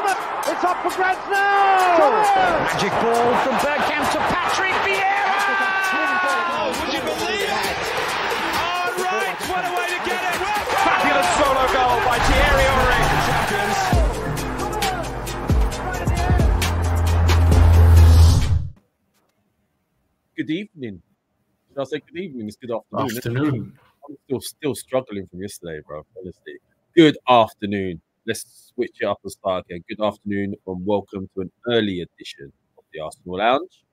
It's up for grabs now! Magic ball from Bergkamp to Patrick Vieira! Oh, would you believe it? Oh, right, what a way to get it! Fabulous solo goal by Thierry Henry. Good evening. Should I say good evening? It's good afternoon. Afternoon. I'm still struggling from yesterday, bro. Honestly. Good afternoon. Let's switch it up and start again. Good afternoon and welcome to an early edition of the Arsenal Lounge.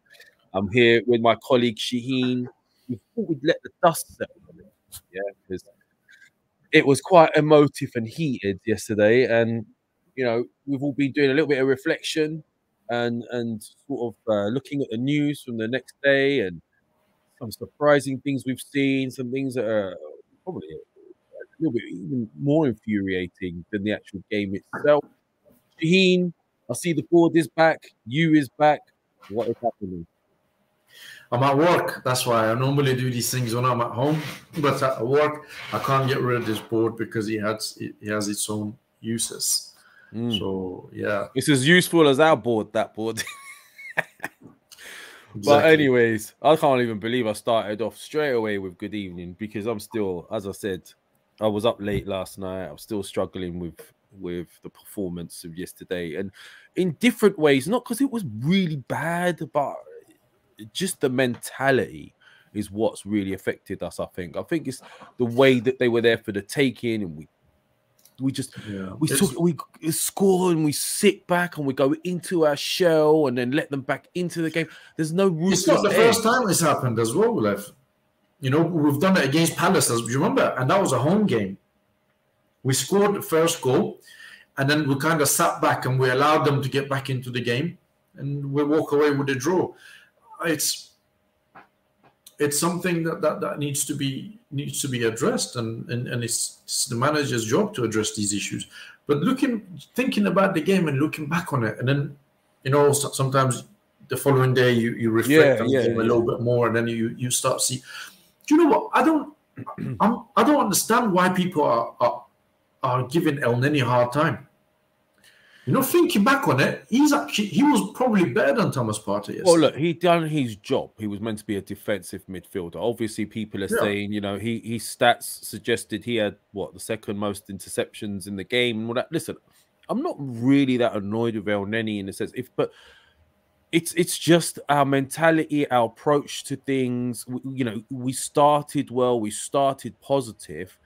I'm here with my colleague Shahin. We thought we'd let the dust settle on it, because it was quite emotive and heated yesterday, and we've all been doing a little bit of reflection and sort of looking at the news from the next day and some surprising things we've seen, some things that are probably a little bit even more infuriating than the actual game itself. Shahin, I see the board is back. You is back. What is happening? I'm at work. That's why I normally do these things when I'm at home. But at work, I can't get rid of this board because it has its own uses. So, yeah. It's as useful as our board, that board. Exactly. But anyways, I can't even believe I started off straight away with good evening because I'm still, as I said, I was up late last night. I'm still struggling with the performance of yesterday, and in different ways, not because it was really bad, but just the mentality is what's really affected us. I think it's the way that they were there for the taking, and we score and we sit back and we go into our shell and then let them back into the game. There's no room. It's not the first time it's happened as well, Lev. We've done it against Palace, as you remember, and that was a home game. We scored the first goal, and then we kind of sat back and we allowed them to get back into the game, and we walk away with a draw. It's something that needs to be addressed, and it's the manager's job to address these issues. But thinking about the game and looking back on it, and then sometimes the following day you reflect on the game a little bit more, and then you start to see. Do you know what? I don't understand why people are giving El Neni a hard time. Thinking back on it, he was probably better than Thomas Partey yesterday. Well, look, he done his job. He was meant to be a defensive midfielder. Obviously, people are saying, his stats suggested he had the second most interceptions in the game and all that. Listen, I'm not really that annoyed with El Neni in a sense, but it's just our mentality, our approach to things. We started well, we started positive.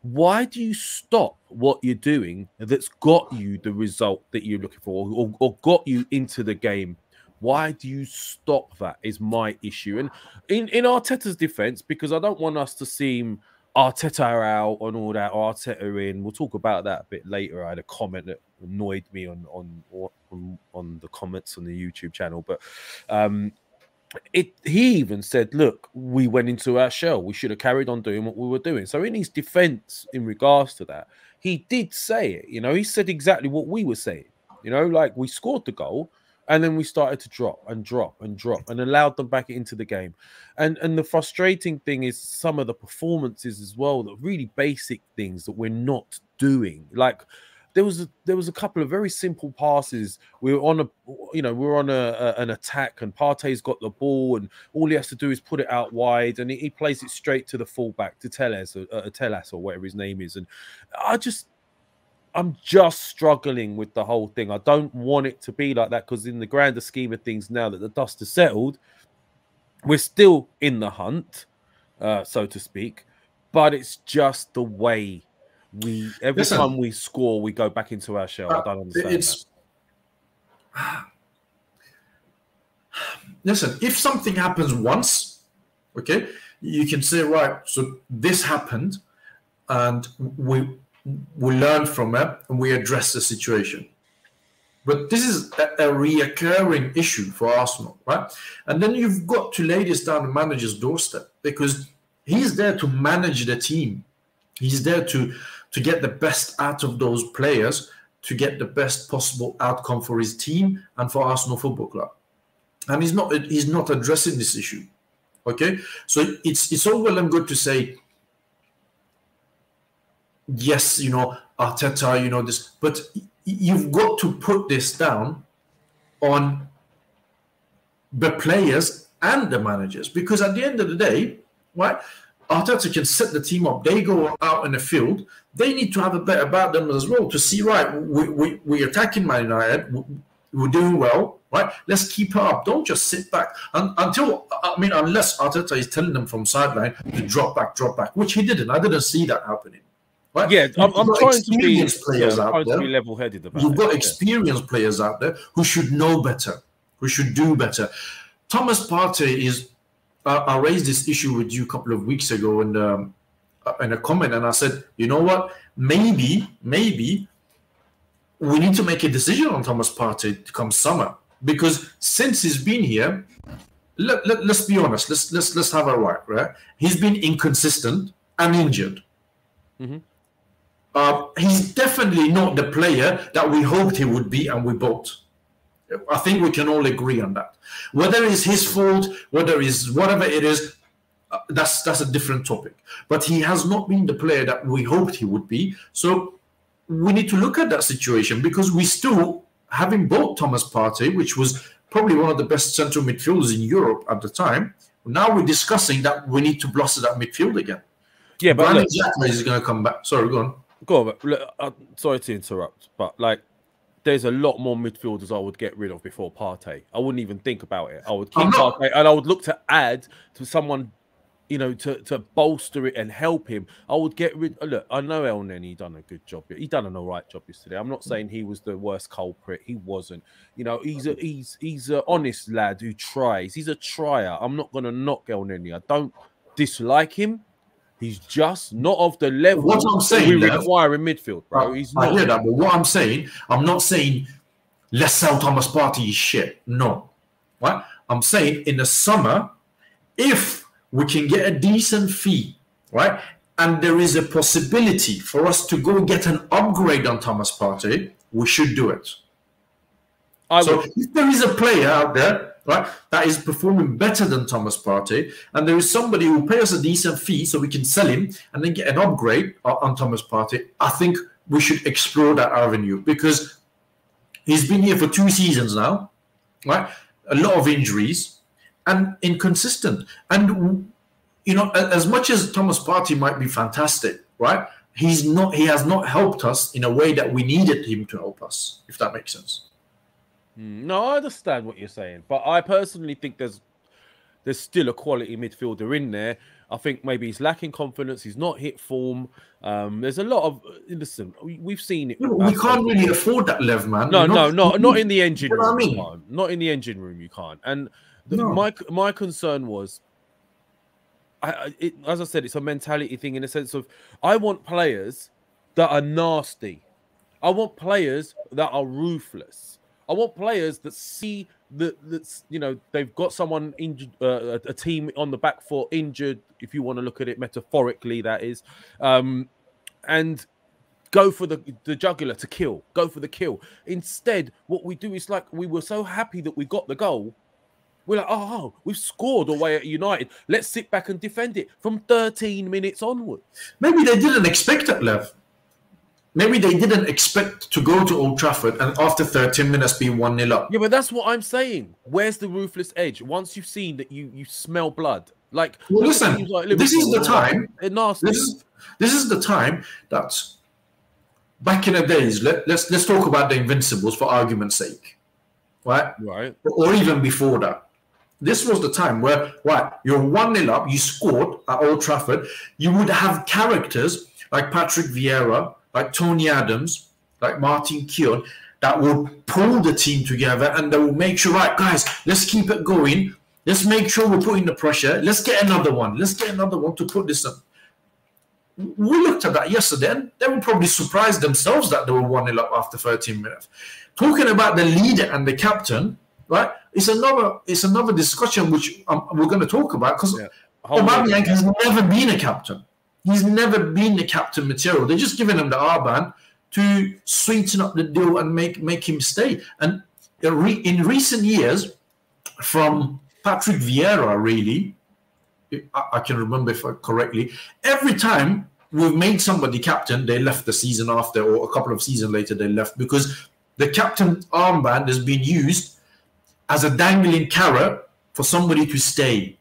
Why do you stop what you're doing that's got you the result that you're looking for or got you into the game? Why do you stop that is my issue. And in Arteta's defense, because I don't want us to seem Arteta out and all that, Arteta in. We'll talk about that a bit later. I had a comment that annoyed me on the comments on the YouTube channel, but he even said, look, we went into our shell. We should have carried on doing what we were doing. So in his defense, in regards to that, he did say it. He said exactly what we were saying. Like we scored the goal and then we started to drop and allowed them back into the game. And the frustrating thing is some of the performances as well, the really basic things that we're not doing. Like there was a couple of very simple passes. We were on an attack, and Partey's got the ball, and all he has to do is put it out wide, and he plays it straight to the fullback, to Teles or whatever his name is. And I'm just struggling with the whole thing. I don't want it to be like that because in the grander scheme of things, now that the dust has settled, we're still in the hunt, so to speak. But it's just the way. Every time we score, we go back into our shell. I don't understand that. Listen, if something happens once, okay, you can say, right, so this happened, and we learn from it and we address the situation. But this is a reoccurring issue for Arsenal, right? And then you've got to lay this down the manager's doorstep, because he's there to manage the team. He's there to get the best out of those players, to get the best possible outcome for his team and for Arsenal Football Club. And he's not addressing this issue. Okay? So it's all well and good to say, yes, Arteta, this, but you've got to put this down on the players and the managers, because at the end of the day, right, Arteta can set the team up. They go out in the field. They need to have a bet about them as well to see, right, we're attacking Man United. We're doing well, right? Let's keep it up. Don't just sit back. Unless Arteta is telling them from sideline to drop back, which he didn't. I didn't see that happening. Right? Yeah, I'm trying to be be level-headed about it. You've got experienced players out there who should know better, who should do better. Thomas Partey is... I raised this issue with you a couple of weeks ago in a comment, and I said, you know what? Maybe we need to make a decision on Thomas Partey to come summer, because since he's been here, let's be honest. Let's have a right. He's been inconsistent and injured. He's definitely not the player that we hoped he would be and we bought. I think we can all agree on that. Whether it's his fault, whether it's whatever it is, that's a different topic. But he has not been the player that we hoped he would be. So we need to look at that situation, because we still, having bought Thomas Partey, which was probably one of the best central midfielders in Europe at the time, now we're discussing that we need to blossom that midfield again. Yeah, but Granit Xhaka is going to come back. Sorry, go on. Go on, but look, sorry to interrupt, but like, there's a lot more midfielders I would get rid of before Partey. I wouldn't even think about it. I would keep Partey, and I would look to add to someone, you know, to bolster it and help him. I would get rid. Look, I know El Neni done a good job. He done an all right job yesterday. I'm not saying he was the worst culprit. He wasn't. You know, he's an honest lad who tries. He's a trier. I'm not gonna knock El Neni. I don't dislike him. He's just not of the level what I'm saying, we require in midfield, bro. He's not. I hear that, but what I'm saying, I'm not saying let's sell Thomas Partey is shit. No. Right? I'm saying in the summer, if we can get a decent fee, right, and there is a possibility for us to go get an upgrade on Thomas Partey, we should do it. If there is a player out there, right, that is performing better than Thomas Partey, and there is somebody who will pay us a decent fee so we can sell him and then get an upgrade on Thomas Partey, I think we should explore that avenue, because he's been here for 2 seasons now, right? A lot of injuries and inconsistent. And, you know, as much as Thomas Partey might be fantastic, right, he has not helped us in a way that we needed him to help us, if that makes sense. No, I understand what you're saying, but I personally think there's still a quality midfielder in there. I think maybe he's lacking confidence. He's not hit form. There's a lot of listen. We've seen it. We can't really afford that, Lev, man. No, not in the engine room. I mean? You can't. Not in the engine room. You can't. And my concern was, as I said, it's a mentality thing in the sense of I want players that are nasty. I want players that are ruthless. I want players that see that you know they've got someone injured, a team on the back foot injured, if you want to look at it metaphorically, that is, and go for the jugular to kill, go for the kill. Instead, what we do is like we were so happy that we got the goal. We're like, oh, we've scored away at United. Let's sit back and defend it from 13 minutes onwards. Maybe they didn't expect that, Lev. Maybe they didn't expect to go to Old Trafford and after 13 minutes be 1-0 up. Yeah, but that's what I'm saying. Where's the ruthless edge? Once you've seen that you smell blood. Like, well, listen, this is the time. This is the time that back in the days, let's talk about the Invincibles for argument's sake. Right? Right. Or even before that. This was the time where, right, you're 1-0 up, you scored at Old Trafford. You would have characters like Patrick Vieira, like Tony Adams, like Martin Keown, that will pull the team together and they will make sure, right, guys, let's keep it going. Let's make sure we're putting the pressure. Let's get another one. Let's get another one to put this up. We looked at that yesterday and they were probably surprised themselves that they were 1-0 up after 13 minutes. Talking about the leader and the captain, right, it's another discussion which we're going to talk about, because Aubameyang has never been a captain. He's never been the captain material. They're just giving him the armband to sweeten up the deal and make him stay. And in recent years, from Patrick Vieira, really, I can remember if correctly, every time we've made somebody captain, they left the season after, or a couple of seasons later, they left because the captain armband has been used as a dangling carrot for somebody to stay,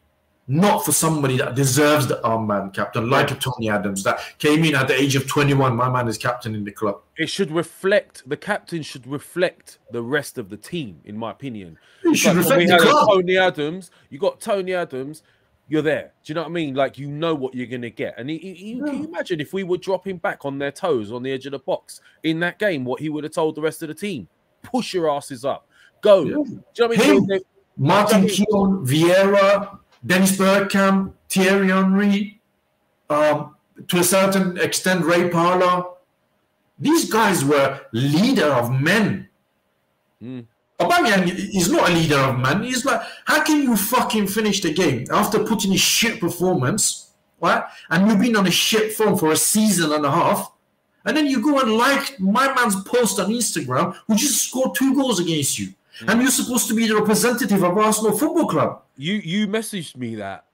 not for somebody that deserves the armband captain, like a Tony Adams that came in at the age of 21. My man is captain in the club. It should reflect, the captain should reflect the rest of the team, in my opinion. It should reflect the club. Tony Adams, you got Tony Adams, you're there. Do you know what I mean? Like, you know what you're going to get. And can you imagine if we were dropping back on their toes on the edge of the box in that game, what he would have told the rest of the team? Push your asses up. Go. Yeah. Do you know what I mean? Martin Keown, Vieira, Dennis Bergkamp, Thierry Henry, to a certain extent, Ray Parlour. These guys were leader of men. Aubameyang is not a leader of men. He's like, how can you fucking finish the game after putting a shit performance, right? And you've been on a shit form for a season and a half, and then you go and like my man's post on Instagram, who just scored 2 goals against you, and you're supposed to be the representative of Arsenal Football Club. You messaged me that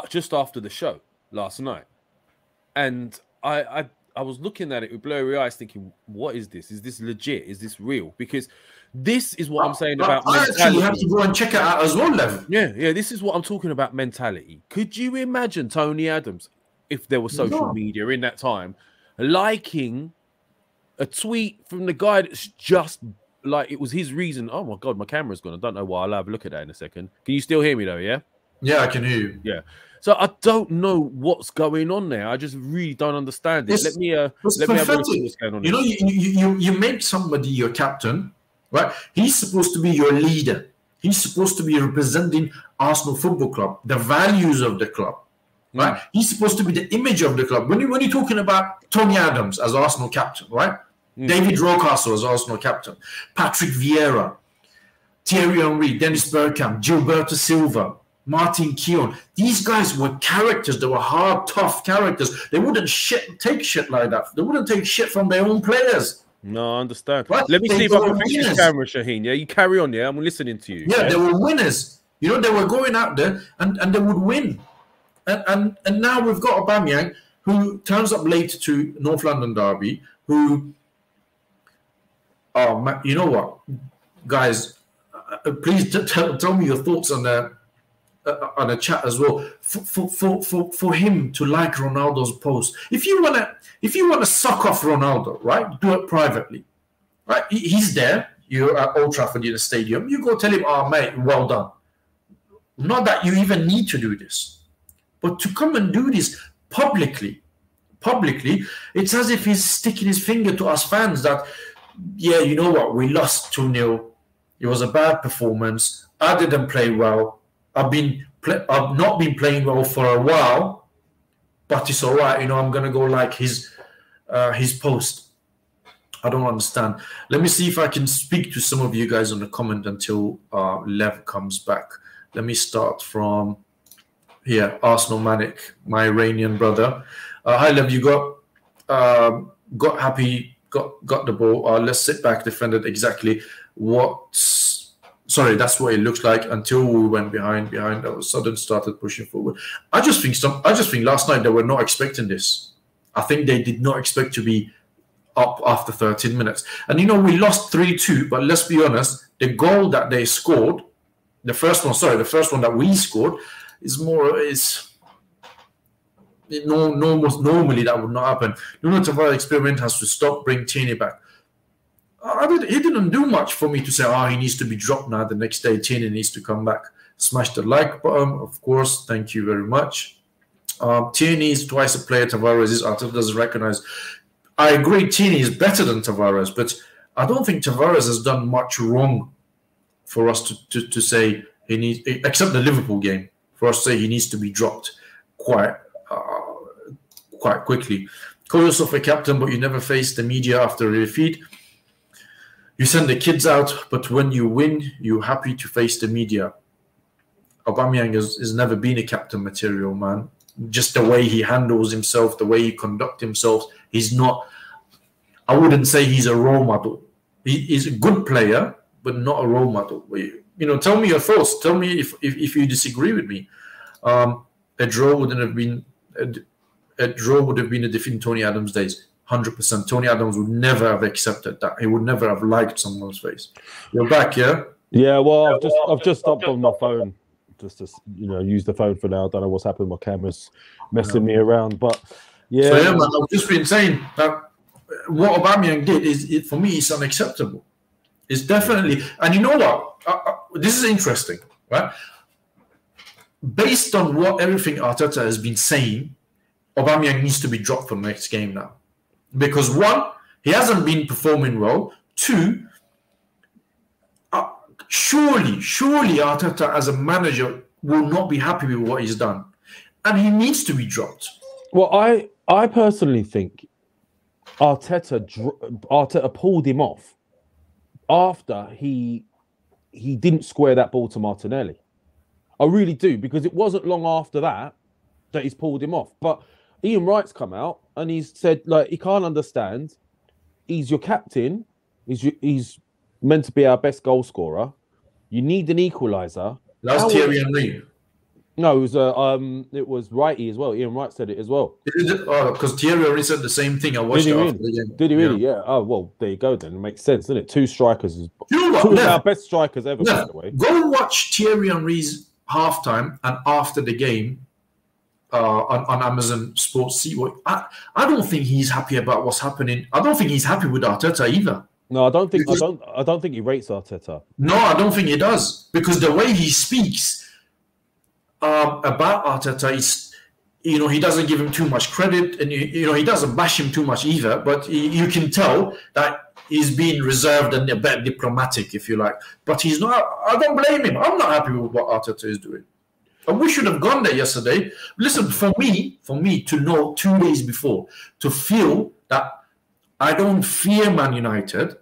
just after the show last night, and I was looking at it with blurry eyes, thinking, "What is this? Is this legit? Is this real?" Because this is what I'm saying about mentality. I actually have to go and check it out as well, Lev. Yeah. This is what I'm talking about, mentality. Could you imagine Tony Adams, if there was social media in that time, liking a tweet from the guy that's just like, it was his reason? Oh my God, my camera's gone. I don't know why. I'll have a look at that in a second. Can you still hear me though? Yeah. Yeah, I can hear you. Yeah. So I don't know what's going on there. I just really don't understand it. Let me have a look at what's going on. You know, you make somebody your captain, right? He's supposed to be your leader. He's supposed to be representing Arsenal Football Club, the values of the club, right? He's supposed to be the image of the club. When you're talking about Tony Adams as Arsenal captain, right? David Rocastle as Arsenal captain, Patrick Vieira, Thierry Henry, Dennis Bergkamp, Gilberto Silva, Martin Keown. These guys were characters. They were hard, tough characters. They wouldn't take shit like that. They wouldn't take shit from their own players. No, I understand. Right? Let me see if I can fix your camera, Shahin. Yeah, you carry on. Yeah, I'm listening to you. Yeah, they were winners. You know, they were going out there and they would win. And now we've got Aubameyang, who turns up late to North London derby, who, you know what, guys, please tell me your thoughts on a chat as well. For him to like Ronaldo's post, if you wanna suck off Ronaldo, right, do it privately, right? He's there. You're at Old Trafford in the stadium. You go tell him, "Oh mate, well done." Not that you even need to do this, but to come and do this publicly, it's as if he's sticking his finger to us fans that, yeah, you know what, we lost 2-0. It was a bad performance. I didn't play well. I've not been playing well for a while, but it's all right. You know, I'm gonna go like his post. I don't understand. Let me see if I can speak to some of you guys on the comment until Lev comes back. Let me start from here. Arsenal Manic, my Iranian brother. Hi Lev, you got happy, got the ball. Let's sit back, defended exactly what's. Sorry, that's what it looks like until we went behind. All of a sudden started pushing forward. I just think last night they were not expecting this. I think they did not expect to be up after 13 minutes. And you know, we lost 3-2, but let's be honest, the goal that they scored, the first one that we scored, normally that would not happen. Nuno Tavares experiment has to stop, bring Tierney back. He didn't do much for me to say, he needs to be dropped now. The next day, Tierney needs to come back. Smash the like button, of course. Thank you very much. Tierney is twice a player Tavares is. Arteta doesn't recognize. I agree, Tierney is better than Tavares, but I don't think Tavares has done much wrong for us to say he needs, except the Liverpool game, for us to say he needs to be dropped quite quickly. Call yourself a captain, but you never face the media after a defeat. You send the kids out, but when you win, you're happy to face the media. Aubameyang has never been a captain material, man. Just the way he handles himself, the way he conducts himself, he's not. I wouldn't say he's a role model. He's a good player, but not a role model. You know, tell me your thoughts. Tell me if you disagree with me. A draw wouldn't have been a draw would have been a defeat in Tony Adams' days. 100%. Tony Adams would never have accepted that. He would never have liked someone's face. You're back, yeah? Yeah, well, I've just stopped on my phone just to use the phone for now. I don't know what's happened. My camera's messing me around, but yeah. So yeah, man, I've just been saying that what Aubameyang did for me, it's unacceptable. It's definitely, and you know what? This is interesting, right? Based on what everything Arteta has been saying, Aubameyang needs to be dropped for the next game now. Because one, he hasn't been performing well. Two, surely Arteta as a manager will not be happy with what he's done. And he needs to be dropped. Well, I personally think Arteta pulled him off after he didn't square that ball to Martinelli. I really do, because it wasn't long after that he's pulled him off. But Ian Wright's come out and he's said, like, he can't understand. He's your captain. He's meant to be our best goal scorer. You need an equaliser. That's Thierry Henry. No, it was Wrighty as well. Ian Wright said it as well. Because Thierry Henry said the same thing. I watched it after the game. Did he really? Yeah. Oh, well, there you go then. It makes sense, doesn't it? Two strikers. You know what, two of our best strikers ever, by the way. Go watch Thierry Henry's halftime and after the game on Amazon Sports. See what I don't think he's happy about what's happening. I don't think he's happy with Arteta either. No, I don't think he rates Arteta. No, I don't think he does, because the way he speaks about Arteta is, he doesn't give him too much credit, and he doesn't bash him too much either. But you can tell that he's being reserved and a bit diplomatic, if you like. But he's not. I don't blame him. I'm not happy with what Arteta is doing. And we should have gone there yesterday. Listen, for me to know 2 days before, to feel that I don't fear Man United.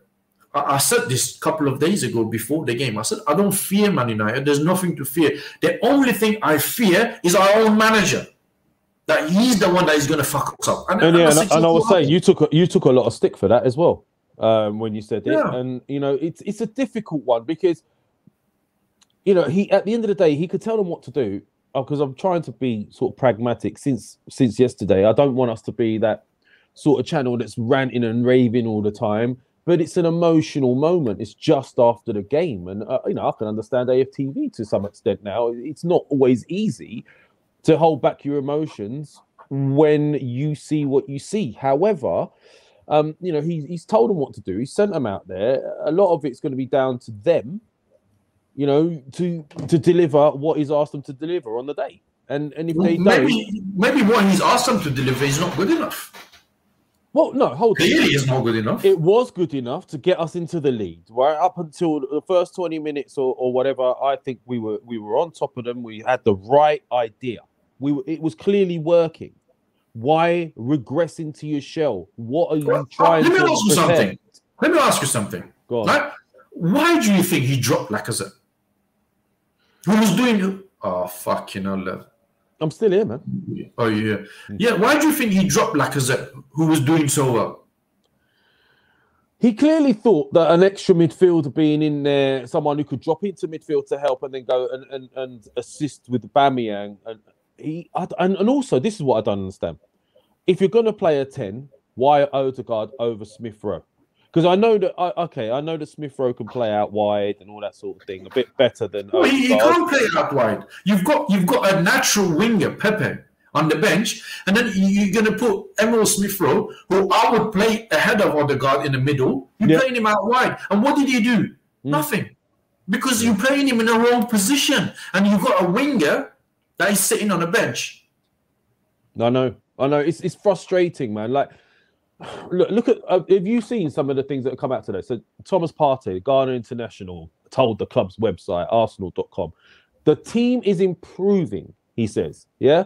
I said this a couple of days ago before the game. I said, I don't fear Man United. There's nothing to fear. The only thing I fear is our own manager. That he's the one that is going to fuck us up. And I was saying, you took a lot of stick for that as well when you said it. Yeah. And, it's a difficult one because, he, at the end of the day, he could tell them what to do, because I'm trying to be sort of pragmatic since yesterday. I don't want us to be that sort of channel that's ranting and raving all the time. But it's an emotional moment. It's just after the game. And, I can understand AFTV to some extent now. It's not always easy to hold back your emotions when you see what you see. However, he's told them what to do. He sent them out there. A lot of it's going to be down to them, to deliver what he's asked them to deliver on the day. And if they maybe what he's asked them to deliver is not good enough. Well, no, hold on. Clearly, it's not good enough. It was good enough to get us into the lead, right? Up until the first 20 minutes or whatever, I think we were on top of them. We had the right idea. It was clearly working. Why regress into your shell? What are you trying to protect? Let me ask you something. Go on. Right? Why do you think he dropped Lacazette? Who was doing? Oh, fucking hell, Lev. I'm still here, man. Oh, yeah. Yeah, why do you think he dropped Lacazette, who was doing so well? He clearly thought that an extra midfielder being in there, someone who could drop into midfield to help and then go and assist with Aubameyang. And also, this is what I don't understand. If you're going to play a 10, why Odegaard over Smith-Rowe? Because I know that Smith-Rowe can play out wide and all that sort of thing, a bit better than. Well, he can't play out wide. You've got a natural winger, Pepe, on the bench, and then you're going to put Emil Smith-Rowe, who I would play ahead of Odegaard in the middle. You're playing him out wide, and what did he do? Nothing, because you're playing him in the wrong position, and you've got a winger that is sitting on the bench. I know. It's frustrating, man. Like. Look at have you seen some of the things that have come out today? So Thomas Partey, Ghana international, told the club's website, Arsenal.com, the team is improving, he says. Yeah.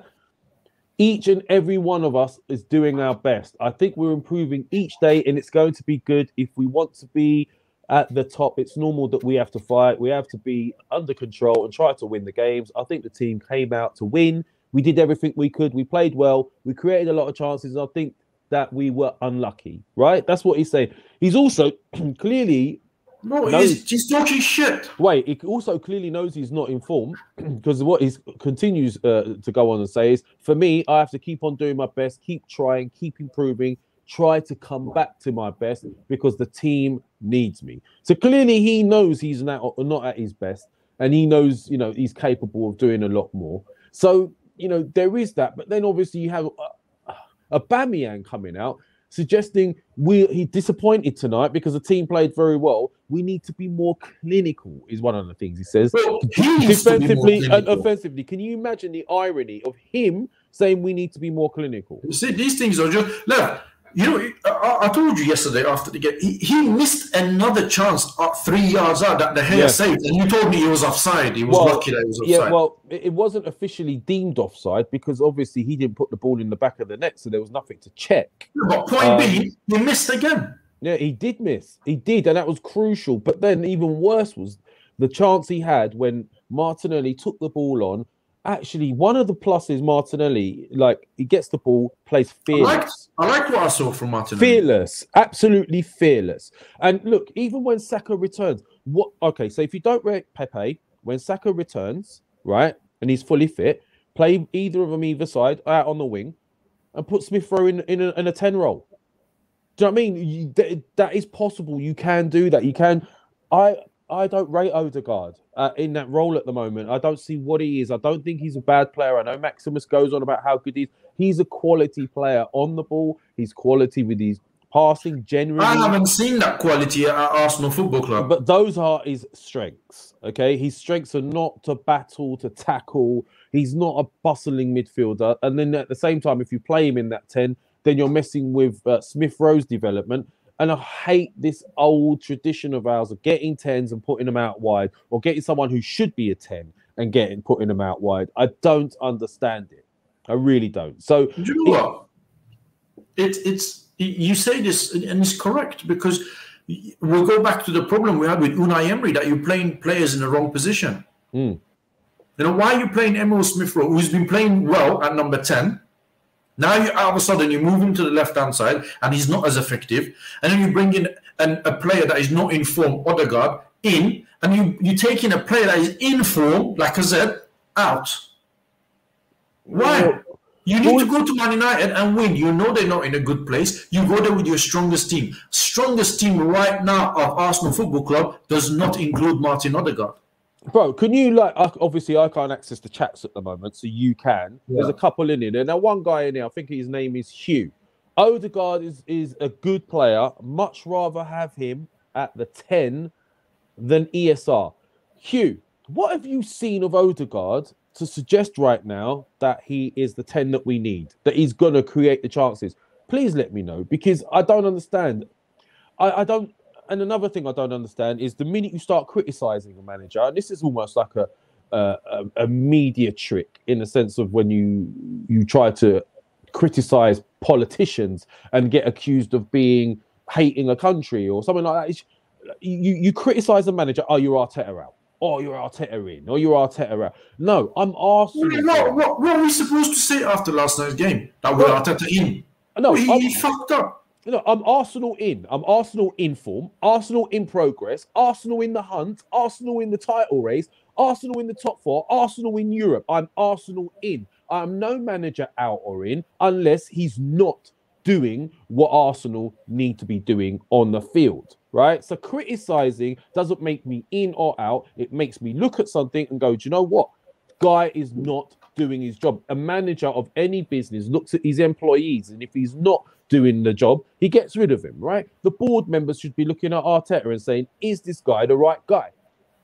Each and every one of us is doing our best. I think we're improving each day, and it's going to be good. If we want to be at the top, it's normal that we have to fight. We have to be under control and try to win the games. I think the team came out to win. We did everything we could. We played well. We created a lot of chances. I think that we were unlucky, right? That's what he's saying. He's also clearly No, he's talking shit. Wait, he also clearly knows he's not in form because what he continues to go on and say is, for me, I have to keep on doing my best, keep trying, keep improving, try to come back to my best because the team needs me. So clearly he knows he's not at his best, and he knows, he's capable of doing a lot more. So, there is that. But then obviously you have Aubameyang coming out suggesting he's disappointed tonight because the team played very well. We need to be more clinical, is one of the things he says. Well, defensively and offensively. Can you imagine the irony of him saying we need to be more clinical? You see, these things are just... Look, I told you yesterday after the game, he missed another chance 3 yards out that the hair saved, and you told me he was offside. He was lucky that he was offside. Yeah, well, it wasn't officially deemed offside because obviously he didn't put the ball in the back of the net, so there was nothing to check. But point being, he missed again. Yeah, he did miss. He did, and that was crucial. But then even worse was the chance he had when Martinelli took the ball on. Actually, one of the pluses, Martinelli, he gets the ball, plays fearless. I liked what I saw from Martinelli. Fearless, absolutely fearless. And look, even when Saka returns, so if you don't rate Pepe, when Saka returns, right, and he's fully fit, play either of them either side, out on the wing, and put Smith Rowe in a 10 role. Do you know what I mean? That is possible. You can do that. You can. I don't rate Odegaard in that role at the moment. I don't see what he is. I don't think he's a bad player. I know Maximus goes on about how good he is. He's a quality player on the ball. He's quality with his passing generally. I haven't seen that quality at Arsenal Football Club. But those are his strengths, okay? His strengths are not to battle, to tackle. He's not a bustling midfielder. And then at the same time, if you play him in that 10, then you're messing with Smith Rowe's development. And I hate this old tradition of ours of getting 10s and putting them out wide, or getting someone who should be a 10 and putting them out wide. I don't understand it. I really don't. So do you know what? It's you say this and it's correct, because we'll go back to the problem we had with Unai Emery, that you're playing players in the wrong position. Why are you playing Emil Smith Rowe, who's been playing well at number 10? Now, all of a sudden, you move him to the left-hand side, and he's not as effective. And then you bring in a player that is not in form, Odegaard, in, and you take in a player that is in form, like I said, out. Why? You need to go to Man United and win. You know they're not in a good place. You go there with your strongest team. Strongest team right now of Arsenal Football Club does not include Martin Odegaard. Bro, can you, obviously I can't access the chats at the moment, so you can. Yeah. There's a couple in there. Now, one guy in there, I think his name is Hugh. Odegaard is a good player. Much rather have him at the 10 than ESR. Hugh, what have you seen of Odegaard to suggest right now that he is the 10 that we need, that he's going to create the chances? Please let me know, because I don't understand. I don't... And another thing I don't understand is the minute you start criticizing a manager, and this is almost like a media trick in the sense of when you try to criticize politicians and get accused of hating a country or something like that. You criticize a manager, oh, you're Arteta out. Oh, you're Arteta in. Or you're Arteta out. No, I'm Arsenal. What are we supposed to say after last night's game? That we're Arteta in? No, he fucked up. No, I'm Arsenal in. I'm Arsenal in form. Arsenal in progress. Arsenal in the hunt. Arsenal in the title race. Arsenal in the top 4. Arsenal in Europe. I'm Arsenal in. I'm no manager out or in unless he's not doing what Arsenal need to be doing on the field, right? So criticizing doesn't make me in or out. It makes me look at something and go, do you know what? Guy is not doing his job. A manager of any business looks at his employees, and if he's not doing the job, he gets rid of him, right? The board members should be looking at Arteta and saying, is this guy the right guy,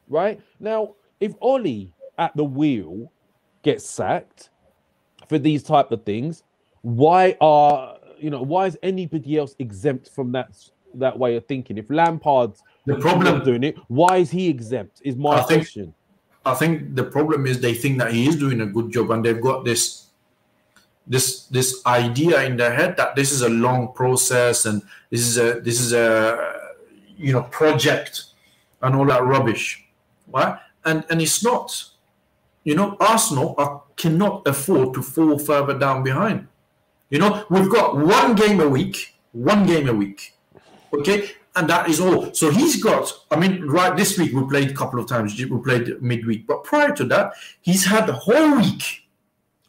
right? Now, if Ollie at the wheel gets sacked for these type of things, why is anybody else exempt from that way of thinking? If Lampard's the problem doing it, why is he exempt? Is my question. I think the problem is they think that he is doing a good job, and they've got this idea in their head that this is a long process and this is a project and all that rubbish, right? And it's not. Arsenal cannot afford to fall further down behind. We've got one game a week, okay? And that is all. So he's got, I mean, right this week we played a couple of times. We played midweek. But prior to that, he's had the whole week,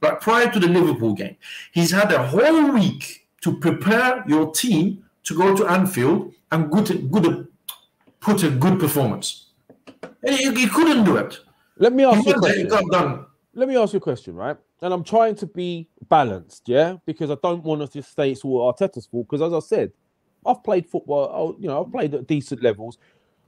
like prior to the Liverpool game, he's had a whole week to prepare your team to go to Anfield and put a good performance. And he couldn't do it. Let me ask you a It question. got done. Let me ask you a question, right? And I'm trying to be balanced, yeah, because I don't want to just say it's all Arteta's fault. Because as I said, I've played football. I've played at decent levels.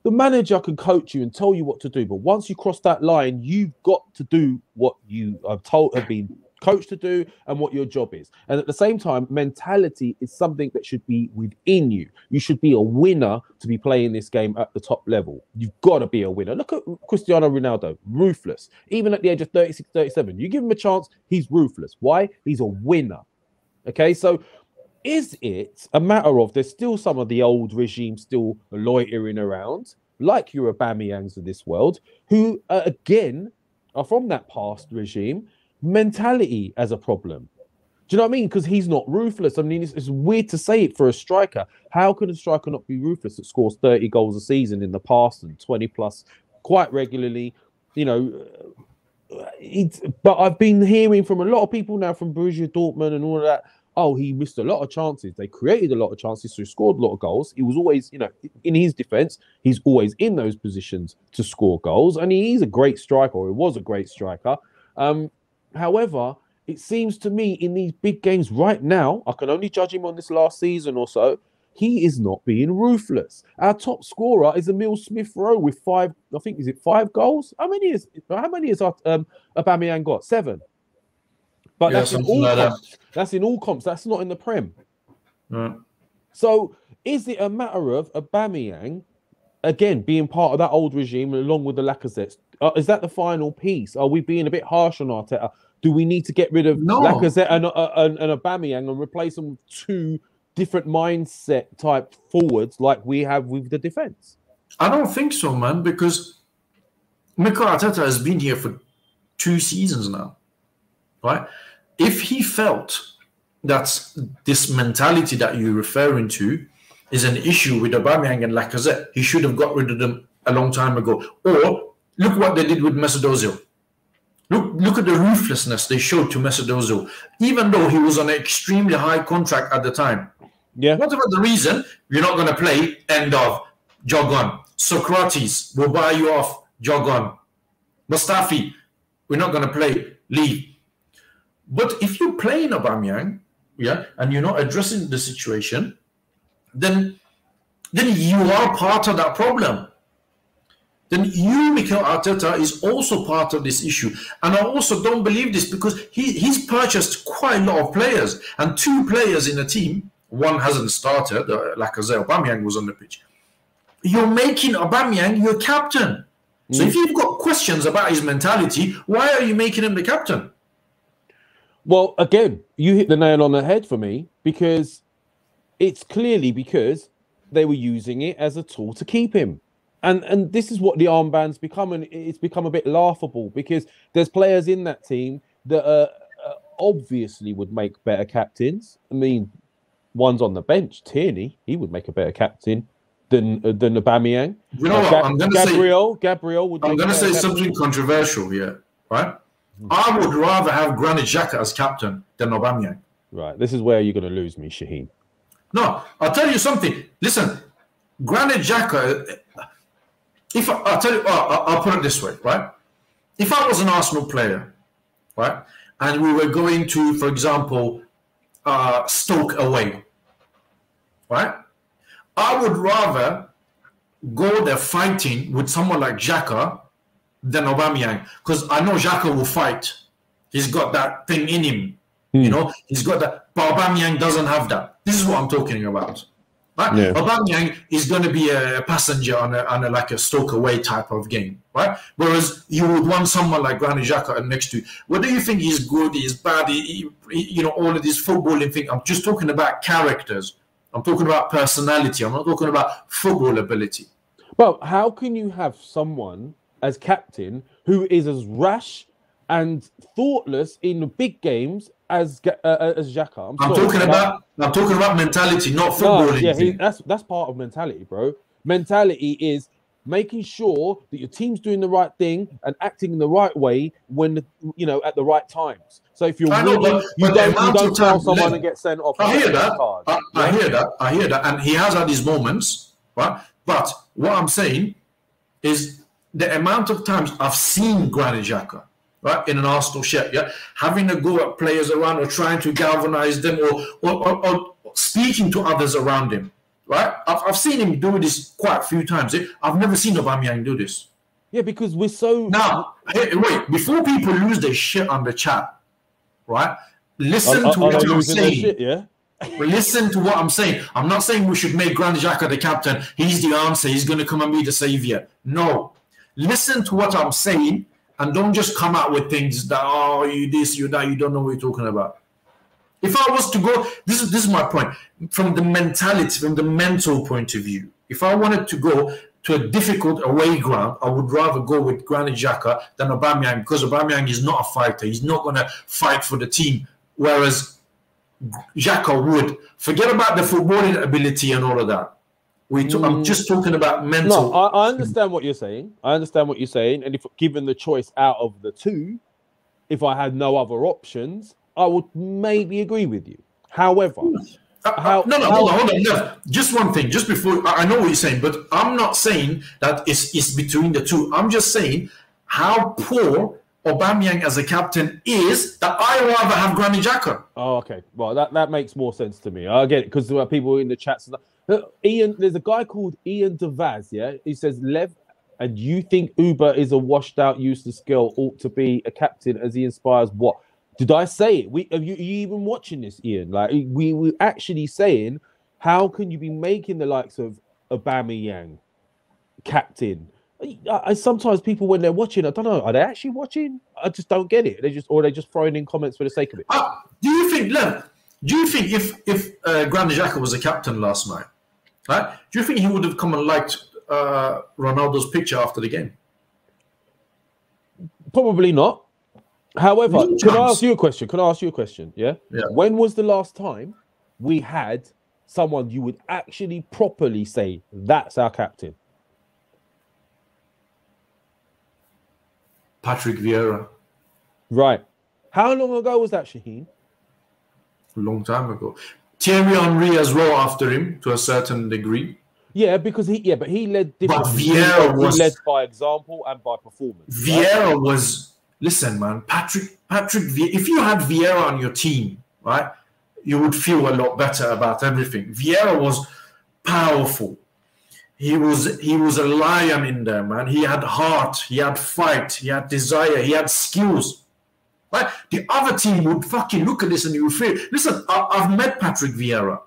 The manager can coach you and tell you what to do, but once you cross that line, you've got to do what you have been coached to do and what your job is. And at the same time, mentality is something that should be within you. You should be a winner to be playing this game at the top level. You've got to be a winner. Look at Cristiano Ronaldo, ruthless. Even at the age of 36, 37, you give him a chance, he's ruthless. Why? He's a winner. Okay, so is it a matter of there's still some of the old regime still loitering around, like your Aubameyangs of this world, who, again, are from that past regime, mentality as a problem. Do you know what I mean? Because he's not ruthless. I mean, it's weird to say it for a striker. How can a striker not be ruthless that scores 30 goals a season in the past and 20 plus quite regularly? You know, but I've been hearing from a lot of people now from Borussia Dortmund and all of that. Oh, he missed a lot of chances. They created a lot of chances, so he scored a lot of goals. He was always, you know, in his defense, he's always in those positions to score goals. And he's a great striker, or he was a great striker. However, it seems to me in these big games right now, I can only judge him on this last season or so, he is not being ruthless. Our top scorer is Emile Smith-Rowe with 5, I think, is it 5 goals? How many has Aubameyang got? 7. But that's in all comps. That's in all comps. That's not in the Prem. So is it a matter of Aubameyang, again, being part of that old regime along with the Lacazettes? Is that the final piece? Are we being a bit harsh on Arteta? Do we need to get rid of Lacazette and Aubameyang and replace them with 2 different mindset type forwards like we have with the defense? I don't think so, man, because Mikel Arteta has been here for 2 seasons now, right? If he felt that this mentality that you're referring to is an issue with Aubameyang and Lacazette, he should have got rid of them a long time ago. Or look what they did with Mesut Ozil. Look at the ruthlessness they showed to Mesut Ozil, even though he was on an extremely high contract at the time. Yeah. Whatever the reason, you're not going to play, end of, jog on. Socrates, will buy you off, jog on. Mustafi, we're not going to play, leave. But if you're playing Aubameyang, yeah, and you're not addressing the situation, then you are part of that problem. Then you, Mikel Arteta, is also part of this issue. And I also don't believe this because he's purchased quite a lot of players. And 2 players in a team, one hasn't started, Lacazette, Aubameyang was on the pitch. You're making Aubameyang your captain. So if you've got questions about his mentality, why are you making him the captain? Well, again, you hit the nail on the head for me, because it's clearly because they were using it as a tool to keep him. And this is what the armband's become, and it's become a bit laughable because there's players in that team that obviously would make better captains. I mean, one's on the bench, Tierney, he would make a better captain than Aubameyang. You know what? I'm going to say, Gabriel would. I'm going to say something controversial here, right? I would rather have Granit Xhaka as captain than Aubameyang. Right, this is where you're going to lose me, Shahin. No, I'll tell you something. Listen, Granit Xhaka. I'll tell you, I'll put it this way, right? If I was an Arsenal player, right, and we were going to, for example, Stoke away, right, I would rather go there fighting with someone like Xhaka than Aubameyang, because I know Xhaka will fight. He's got that thing in him, you know. He's got that, but Aubameyang doesn't have that. This is what I'm talking about. Right? Yeah. Aubameyang is going to be a passenger on a like a Stoke away type of game, right? Whereas you would want someone like Granit Xhaka next to you. Whether you think he's good, he's bad, you know, all of this footballing thing. I'm just talking about characters. I'm talking about personality. I'm not talking about football ability. Well, how can you have someone as captain who is as rash and thoughtless in the big games as Xhaka. I'm talking about mentality, not footballing. That's part of mentality, bro. Mentality is making sure that your team's doing the right thing and acting in the right way when at the right times. So if you're winning, you don't tell someone and get sent off. I hear that. I hear that, and he has had his moments, right? But what I'm saying is the amount of times I've seen Granit Xhaka, right, in an Arsenal shirt, having a go at players around or trying to galvanize them or speaking to others around him. Right, I've seen him do this quite a few times. I've never seen Aubameyang do this. Yeah, because we're so... Now, wait, before people lose their shit on the chat, right, listen to what I'm saying. Listen to what I'm saying. I'm not saying we should make Granit Xhaka the captain. He's the answer. He's going to come and be the savior. No. Listen to what I'm saying and don't just come out with things that, you this, you that, you don't know what you're talking about. If I was to go, this is my point, from the mentality, from the mental point of view, if I wanted to go to a difficult away ground, I would rather go with Granit Xhaka than Aubameyang, because Aubameyang is not a fighter. He's not going to fight for the team, whereas Xhaka would. Forget about the footballing ability and all of that. I'm just talking about mental. No, I understand what you're saying. And if given the choice out of the two, if I had no other options, I would maybe agree with you. However, hold on. No. Just one thing, just before, I know what you're saying, but I'm not saying that it's between the two. I'm just saying how poor Aubameyang as a captain is that I rather have Granit Xhaka. Oh, okay. Well, that makes more sense to me. I get it, because there are people in the chats. Ian, there's a guy called Ian DeVaz, yeah? He says, Lev, and you think Auba is a washed-out, useless girl, ought to be a captain as he inspires what? Did I say it? Are you even watching this, Ian? Like, we were actually saying, how can you be making the likes of Aubameyang captain? Sometimes people, when they're watching, I don't know, are they actually watching? I just don't get it. They just throwing in comments for the sake of it. Do you think, Lev? Do you think if Granit Xhaka was a captain last night, right? Do you think he would have come and liked Ronaldo's picture after the game? Probably not. However, can I ask you a question? Yeah. When was the last time we had someone you would actually properly say that's our captain? Patrick Vieira. Right. How long ago was that, Shahin? A long time ago. Thierry Henry as well after him to a certain degree. Yeah, because he led different. But Vieira was led by example and by performance. Vieira was. Listen, man, Patrick. If you had Vieira on your team, right, you would feel a lot better about everything. Vieira was powerful. He was a lion in there, man. He had heart. He had fight. He had desire. He had skills. Right? The other team would fucking look at this and you would feel. Listen, I've met Patrick Vieira.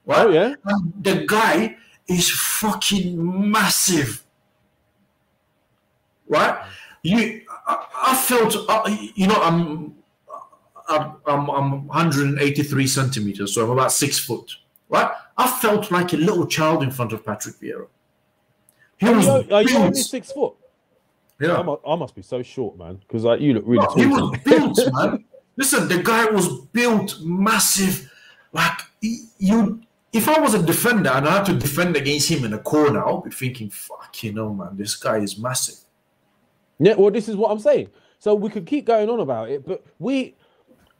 Right? Oh yeah. And the guy is fucking massive. Right? I felt, I'm 183 centimeters, so I'm about 6 foot, right? I felt like a little child in front of Patrick Vieira. Are you only 6 foot? Yeah. I must be so short, man, because you look really tall. He was built, man. Listen, the guy was built massive. Like, if I was a defender and I had to defend against him in a corner, I'll be thinking, man, this guy is massive. Yeah, well, this is what I'm saying. So we could keep going on about it, but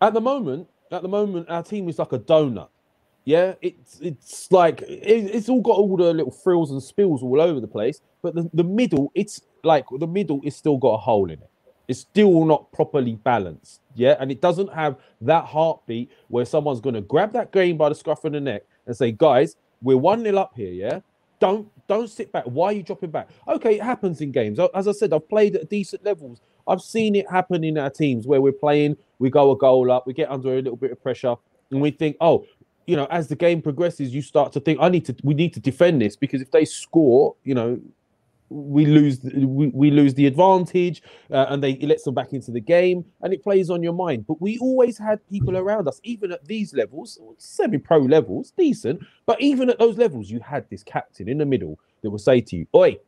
at the moment, our team is like a donut. Yeah, it's like it's all got all the little frills and spills all over the place, but the middle, it's like the middle is still got a hole in it. It's still not properly balanced. Yeah, and it doesn't have that heartbeat where someone's going to grab that game by the scruff of the neck and say, guys, we're 1-0 up here. Yeah, don't sit back. Why are you dropping back? Okay, it happens in games. As I said, I've played at decent levels. I've seen it happen in our teams where we're playing, we go a goal up, we get under a little bit of pressure, and we think, as the game progresses, you start to think, we need to defend this, because if they score, we lose the advantage, and it lets them back into the game, and it plays on your mind. But we always had people around us, even at these levels, semi-pro levels, decent, but even at those levels, you had this captain in the middle that would say to you, "Oi,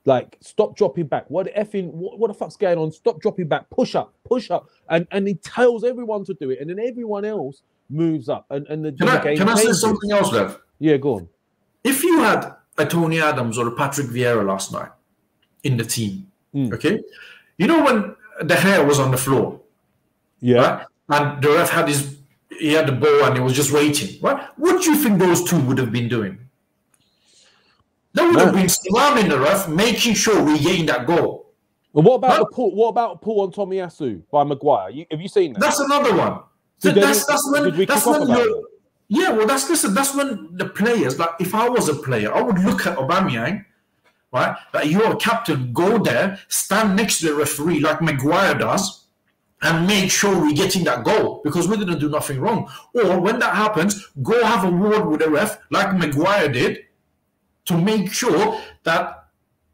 Like, stop dropping back. What the fuck's going on? Stop dropping back. Push up. And he tells everyone to do it, and then everyone else moves up. And the game can I say changes. something else, Lev? Yeah, go on. If you had a Tony Adams or a Patrick Vieira last night in the team, okay, you know when the hair was on the floor, right? And the ref had the ball and he was just waiting, right? What do you think those two would have been doing? They would have been surrounding the ref, making sure we're getting that goal. And what about the pull on Tomiyasu by Maguire? Have you seen that? That's another one. That's when the players, like if I was a player, I would look at Aubameyang, right? Like you're a captain, go there, stand next to the referee like Maguire does, and make sure we're getting that goal because we didn't do nothing wrong. Or when that happens, go have a word with the ref like Maguire did to make sure that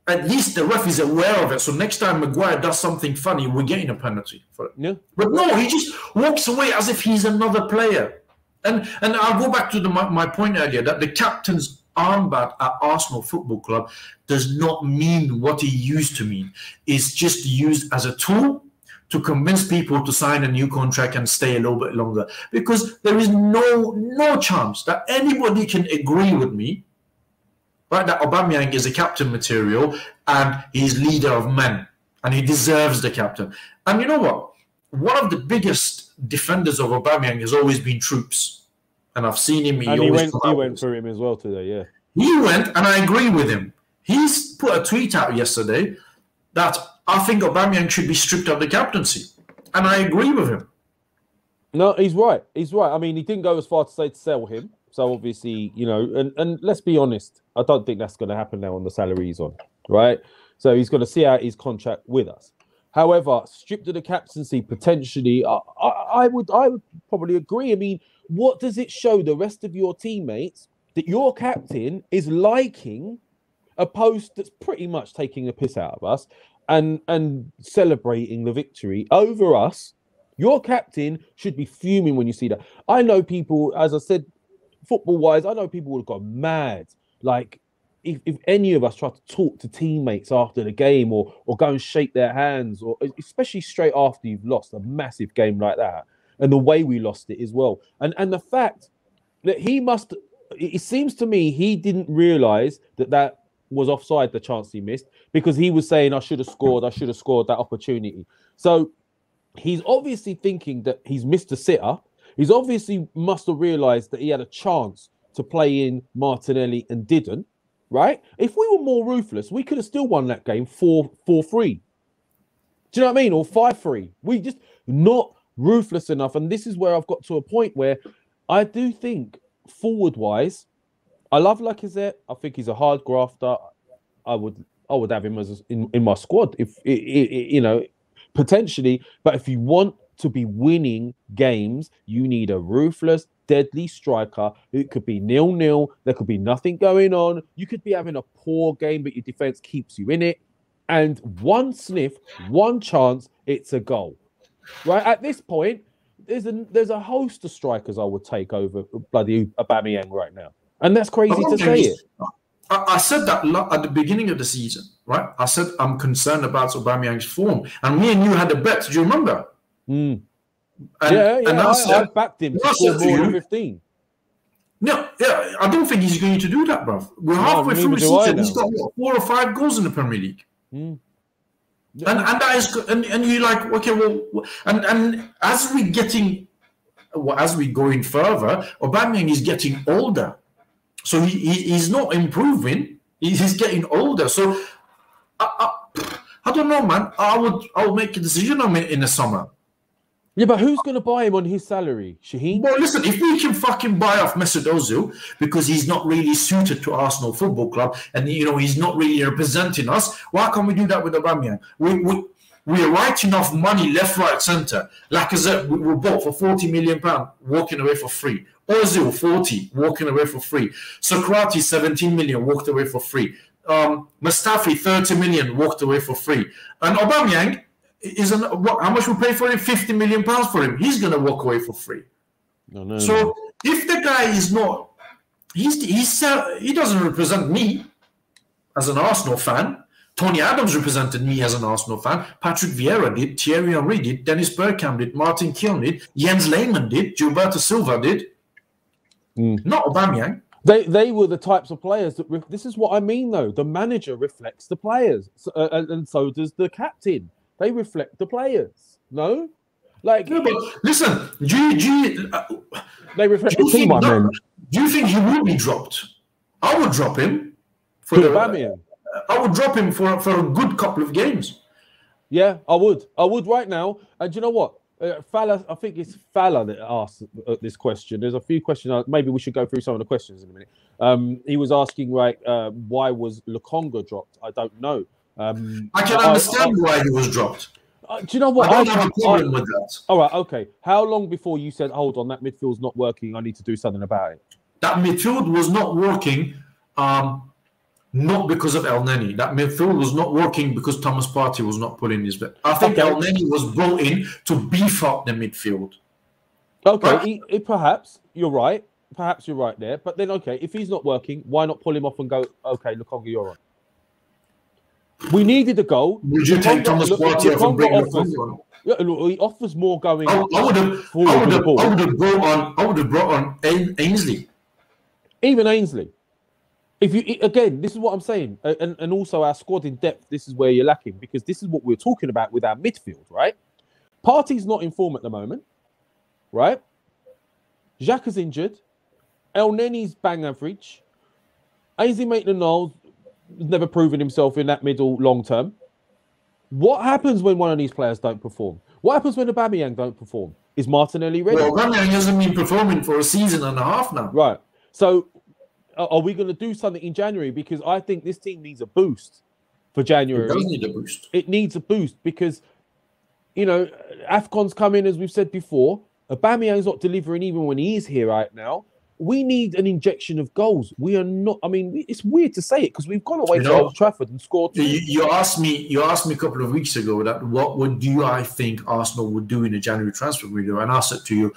at least the ref is aware of it. So next time Maguire does something funny, we're getting a penalty for it. Yeah. But no, he just walks away as if he's another player. And I'll go back to my point earlier that the captain's armband at Arsenal Football Club does not mean what it used to mean. It's just used as a tool to convince people to sign a new contract and stay a little bit longer. Because there is no chance that anybody can agree with me, right, that Aubameyang is a captain material and he's leader of men and he deserves the captain. And you know what? One of the biggest defenders of Aubameyang has always been Troops. And I've seen him. He went for him as well today, yeah. He went, and I agree with him. He's put a tweet out yesterday that I think Aubameyang should be stripped of the captaincy. And I agree with him. No, he's right. He's right. I mean, he didn't go as far to say to sell him. So obviously, you know, and let's be honest, I don't think that's going to happen now on the salary he's on, right? So he's going to see out his contract with us. However, stripped of the captaincy, potentially, I would probably agree. I mean, what does it show the rest of your teammates that your captain is liking a post that's pretty much taking a piss out of us and celebrating the victory over us? Your captain should be fuming when you see that. I know people, as I said, football-wise, I know people would have gone mad. Like, if any of us try to talk to teammates after the game or go and shake their hands, or especially straight after you've lost a massive game like that, and the way we lost it as well. And the fact that it seems to me he didn't realise that was offside, the chance he missed, because he was saying, I should have scored that opportunity. So he's obviously thinking that he's missed a sitter. He's obviously must have realised that he had a chance to play in Martinelli and didn't, right? If we were more ruthless, we could have still won that game 4-3. Do you know what I mean? Or 5-3. We just not ruthless enough. And this is where I've got to a point where I do think forward-wise, I love Lacazette. I think he's a hard grafter. I would have him as in my squad if you know, potentially. But if you want to be winning games, you need a ruthless, deadly striker. It could be 0-0. There could be nothing going on. You could be having a poor game, but your defense keeps you in it. And one sniff, one chance, it's a goal. Right at this point, there's a host of strikers I would take over bloody Aubameyang right now, and that's crazy to say it. I said that at the beginning of the season, right? I said I'm concerned about Aubameyang's form, and me and you had a bet. Do you remember? And I backed him to score more than 15. No, yeah, I don't think he's going to do that, bruv. We're halfway through the season. He's got 4 or 5 goals in the Premier League. And that is good. And you're like, okay, well, and as we going further, Aubameyang is getting older, so he's not improving. He's getting older. So I don't know, man. I would make a decision on it in the summer. Yeah, but who's going to buy him on his salary, Shahin? Well, listen, if we can fucking buy off Mesut Ozil because he's not really suited to Arsenal Football Club and, you know, he's not really representing us, why can't we do that with Aubameyang? We're writing off money left, right, centre. Lacazette, we bought for £40 million, walking away for free. Ozil, 40, walking away for free. Socrates, 17 million, walked away for free. Mustafi, 30 million, walked away for free. And Aubameyang, how much we pay for him? £50 million for him. He's going to walk away for free. So if the guy is not, he doesn't represent me as an Arsenal fan Tony Adams represented me as an Arsenal fan. Patrick Vieira did. Thierry Henry did. Dennis Bergkamp did. Martin Keown did. Jens Lehmann did. Gilberto Silva did. Not Aubameyang. They were the types of players that. This is what I mean, though. The manager reflects the players, and so does the captain. They reflect the players. No, like. Yeah, but listen, they reflect the team. Do you think he will be dropped? I would drop him for Aubameyang. I would drop him for a good couple of games. Yeah, I would. I would right now. And do you know what? Fala, I think it's Fala that asked this question. There's a few questions. Maybe we should go through some of the questions in a minute. He was asking, why was Lukonga dropped? I don't know. I can understand why he was dropped. Do you know what? I don't have a problem with that. All right, okay. How long before you said, hold on, that midfield's not working, I need to do something about it? That midfield was not working, not because of El Neni. That midfield was not working because Thomas Partey was not pulling his weight. I think El Neni was brought in to beef up the midfield. Okay, right? Perhaps you're right. Perhaps you're right there. But then, okay, if he's not working, why not pull him off and go, okay, Lukonga, you're right. We needed a goal. Would you take Thomas Partey off and bring Lukonga on? Yeah, he offers more going. I would have brought on Ainsley. Even Ainsley. If you again, this is what I'm saying, and also our squad in depth. This is where you're lacking, because this is what we're talking about with our midfield, right? Partey's not in form at the moment, right? Xhaka's injured. El Neni's bang average. Ainsley Maitland-Niles has never proven himself in that middle long term. What happens when one of these players don't perform? What happens when Aubameyang don't perform? Is Martinelli ready? Well, Aubameyang hasn't been performing for a season and a half now. Right. So, are we going to do something in January? Because I think this team needs a boost for January. It does need a boost. It needs a boost because, AFCON's coming, as we've said before. Aubameyang's not delivering even when he is here right now. We need an injection of goals. We are not. I mean, it's weird to say it because we've gone away to Old Trafford and scored. You asked me a couple of weeks ago that what do I think Arsenal would do in a January transfer window, and I said to you,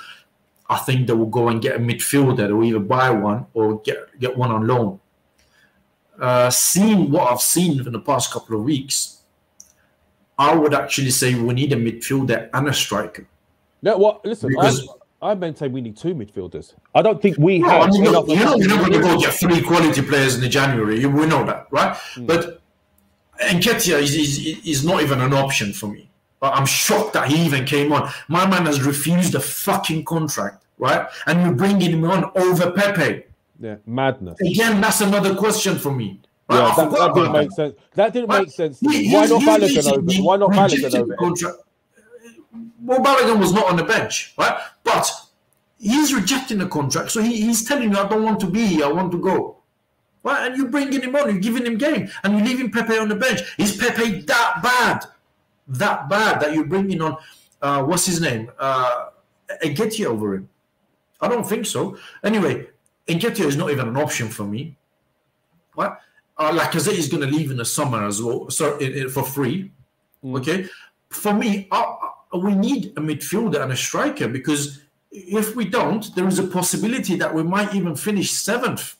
I think they will go and get a midfielder, or either buy one or get one on loan. Seeing what I've seen in the past couple of weeks, I would actually say we need a midfielder and a striker. No, what? Listen, I maintain we need two midfielders. I don't think we have enough. You're not going to go get 3 quality players in the January. We know that, right? But Nketiah is not even an option for me. I'm shocked that he even came on. My man has refused a fucking contract, right? And you're bringing him on over Pepe. Yeah, madness. Again, that's another question for me. Right? Yeah, that didn't make sense. That didn't make sense. Why not Balogun over? Why not Balogun over? Well, Balogun was not on the bench, right? But he's rejecting the contract, so he's telling you, I don't want to be here, I want to go. Right? And you're bringing him on, you're giving him game, and you're leaving Pepe on the bench. Is Pepe that bad? That bad that you're bringing on, what's his name? Nketiah over him? I don't think so. Anyway, Nketiah is not even an option for me. Right? Lacazette is going to leave in the summer as well, so for free. Okay? For me, we need a midfielder and a striker, because if we don't, there is a possibility that we might even finish 7th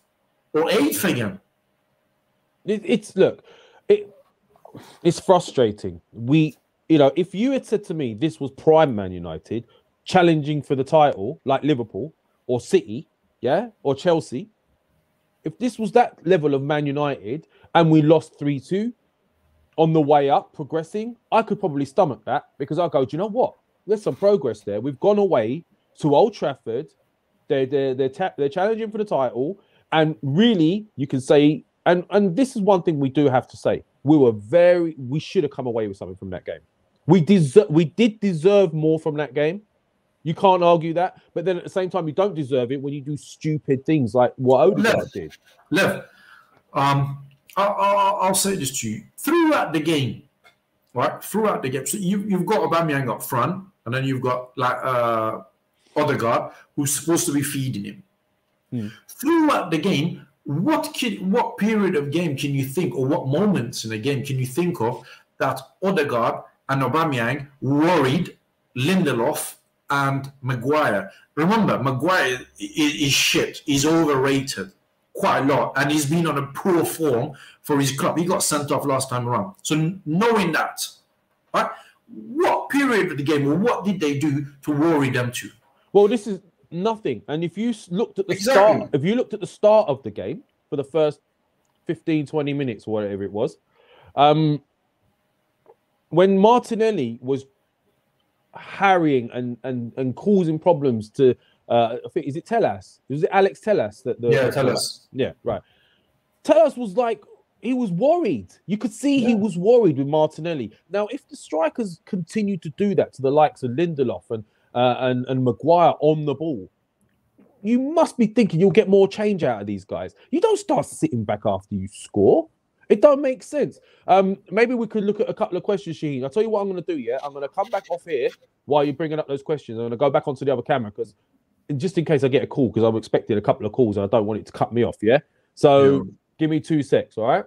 or 8th again. It's frustrating. If you had said to me this was prime Man United challenging for the title, like Liverpool or City, or Chelsea, if this was that level of Man United and we lost 3-2 on the way up, progressing, I could probably stomach that, because I go, do you know what? There's some progress there. We've gone away to Old Trafford. They're challenging for the title, and really, you can say, and this is one thing we do have to say: we should have come away with something from that game. We did deserve more from that game. You can't argue that, but then at the same time, you don't deserve it when you do stupid things like what Odegaard did. Lev, I'll say this to you. Throughout the game, right? Throughout the game, so you've got Aubameyang up front, and then you've got Odegaard, who's supposed to be feeding him. Throughout the game, what period of game can you think, or what moments in the game can you think of that Odegaard and Aubameyang worried Lindelof and Maguire? Remember, Maguire is shit. He's overrated. quite a lot, and he's been on a poor form for his club. He got sent off last time around. So knowing that, right, what period of the game or what did they do to worry them too? Well, this is nothing. And if you looked at the Exactly. start, if you looked at the start of the game for the first 15, 20 minutes or whatever it was, when Martinelli was harrying and causing problems to, I think, is it Telles? Was it Alex Telles? Telles. Yeah, right. Telles was like, he was worried. You could see he was worried with Martinelli. Now, if the strikers continue to do that to the likes of Lindelof and Maguire on the ball, you must be thinking you'll get more change out of these guys. You don't start sitting back after you score. It don't make sense. Maybe we could look at a couple of questions, Shahin. I'll tell you what I'm going to do, yeah? I'm going to come back off here while you're bringing up those questions. I'm going to go back onto the other camera because just in case I get a call, because I'm expecting a couple of calls and I don't want it to cut me off, yeah? So give me 2 secs, all right?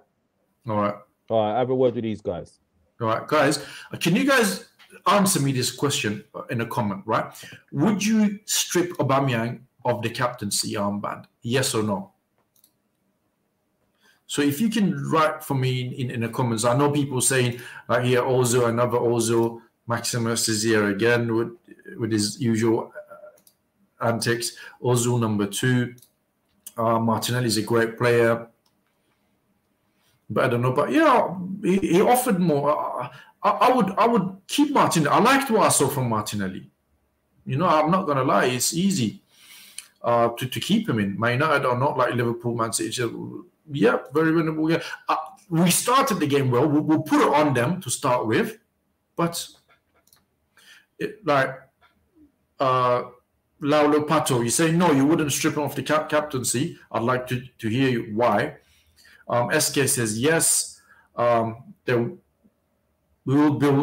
All right. All right, have a word with these guys. All right, guys. Can you guys answer me this question in a comment, right? Would you strip Aubameyang of the captaincy armband? Yes or no? So if you can write for me in the comments, I know people saying here Ozil, another Ozil, Maximus is here again with his usual antics. Ozil number 2. Martinelli is a great player, but I don't know. But yeah, he offered more. I would keep Martinelli. I liked what I saw from Martinelli. You know, I'm not gonna lie, it's easy to keep him in. Man United are not like Liverpool, Man City. Yeah, very winnable. Yeah, we started the game well. We'll put it on them to start with, but Laulo Pato, you say no, you wouldn't strip him off the captaincy. I'd like to hear you why. SK says yes. Bill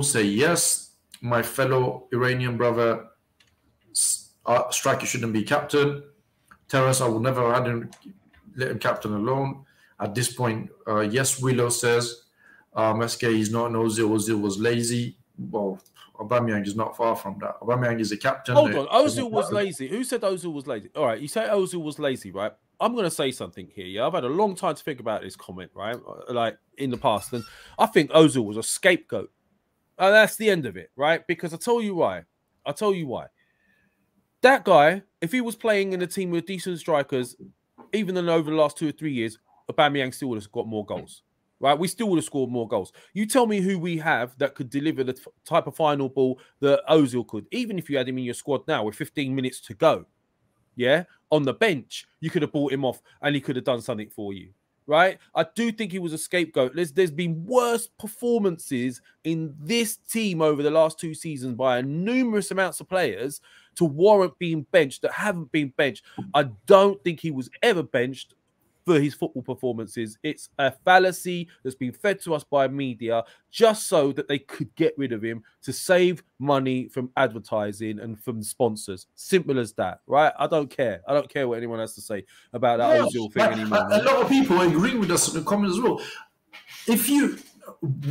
say yes. My fellow Iranian brother, striker shouldn't be captain. Terrace, I will never let him captain alone. At this point, yes, Willow says. SK, he's not an Ozil. Ozil was lazy. Well, Aubameyang is not far from that. Aubameyang is a captain. Hold on, Ozil was lazy. Who said Ozil was lazy? All right, you say Ozil was lazy, right? I'm going to say something here. Yeah, I've had a long time to think about this comment, right? Like in the past, and I think Ozil was a scapegoat. And that's the end of it, right? Because I'll tell you why. That guy, if he was playing in a team with decent strikers, even in over the last 2 or 3 years, Aubameyang still would have got more goals, right? We still would have scored more goals. You tell me who we have that could deliver the type of final ball that Ozil could, even if you had him in your squad now with 15 minutes to go. Yeah, on the bench, you could have bought him off and he could have done something for you, right? I do think he was a scapegoat. There's been worse performances in this team over the last 2 seasons by numerous amounts of players to warrant being benched that haven't been benched. I don't think he was ever benched for his football performances. It's a fallacy that's been fed to us by media just so that they could get rid of him to save money from advertising and from sponsors. Simple as that, right? I don't care. I don't care what anyone has to say about that Ozil thing anymore. A lot of people agree with us in the comments as well.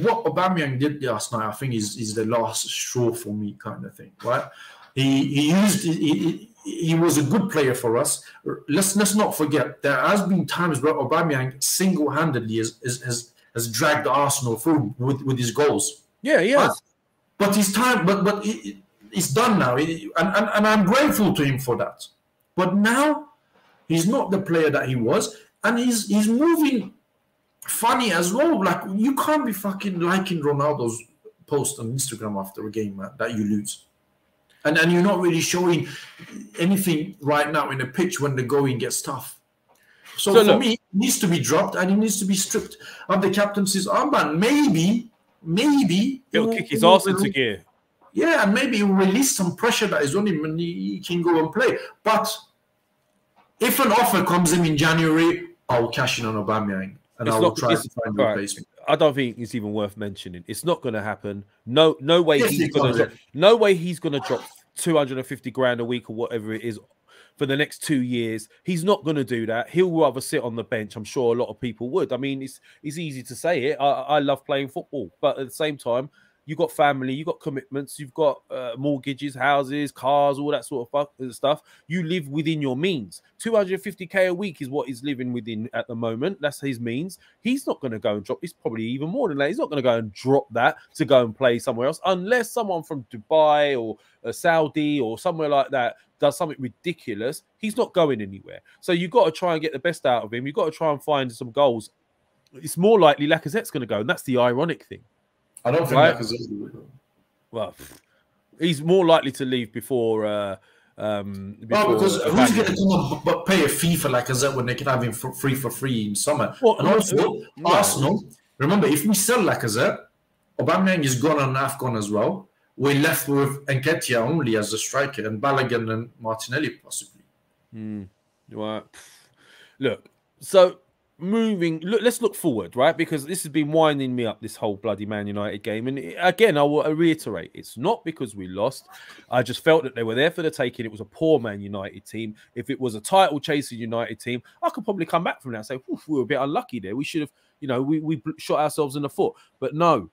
What Aubameyang did last night, I think is the last straw for me kind of thing, right? He was a good player for us. Let's not forget there has been times where Aubameyang single-handedly has dragged Arsenal through with his goals. Yeah, he has. But his time, but it's done now, and I'm grateful to him for that. But now he's not the player that he was, and he's moving funny as well. Like you can't be fucking liking Ronaldo's post on Instagram after a game, man, that you lose. And you're not really showing anything right now in the pitch when the going gets tough. So for me, it needs to be dropped and he needs to be stripped of the captaincy's armband. Maybe it'll kick his arse into gear. Yeah, and maybe it will release some pressure that is on him and he can go and play. But if an offer comes in January, I'll cash in on Aubameyang and I will try to find a replacement. I don't think it's even worth mentioning. It's not going to happen. No way he's going to drop. No way he's going to drop 250 grand a week or whatever it is for the next 2 years. He's not going to do that. He'll rather sit on the bench. I'm sure a lot of people would. I mean, it's easy to say it. I love playing football, but at the same time, you got family, you got commitments, you've got mortgages, houses, cars, all that sort of stuff. You live within your means. 250k a week is what he's living within at the moment. That's his means. He's not going to go and drop. It's probably even more than that. He's not going to go and drop that to go and play somewhere else, unless someone from Dubai or Saudi or somewhere like that does something ridiculous. He's not going anywhere. So you've got to try and get the best out of him. You've got to try and find some goals. It's more likely Lacazette's going to go, and that's the ironic thing. I don't think Lacazette's going to go. Well, he's more likely to leave before. Because who's going to come and pay a fee for Lacazette when they can have him for free in summer? Well, and also, Arsenal, remember, if we sell Lacazette, Aubameyang is gone on AFCON as well. We're left with Nketiah only as a striker and Balogun and Martinelli possibly. Right. Look, so let's look forward, right? Because this has been winding me up, this whole bloody Man United game. And again, I will reiterate, it's not because we lost. I just felt that they were there for the taking. It was a poor Man United team. If it was a title chasing United team, I could probably come back from that and say, we were a bit unlucky there. We should have, we shot ourselves in the foot. But no,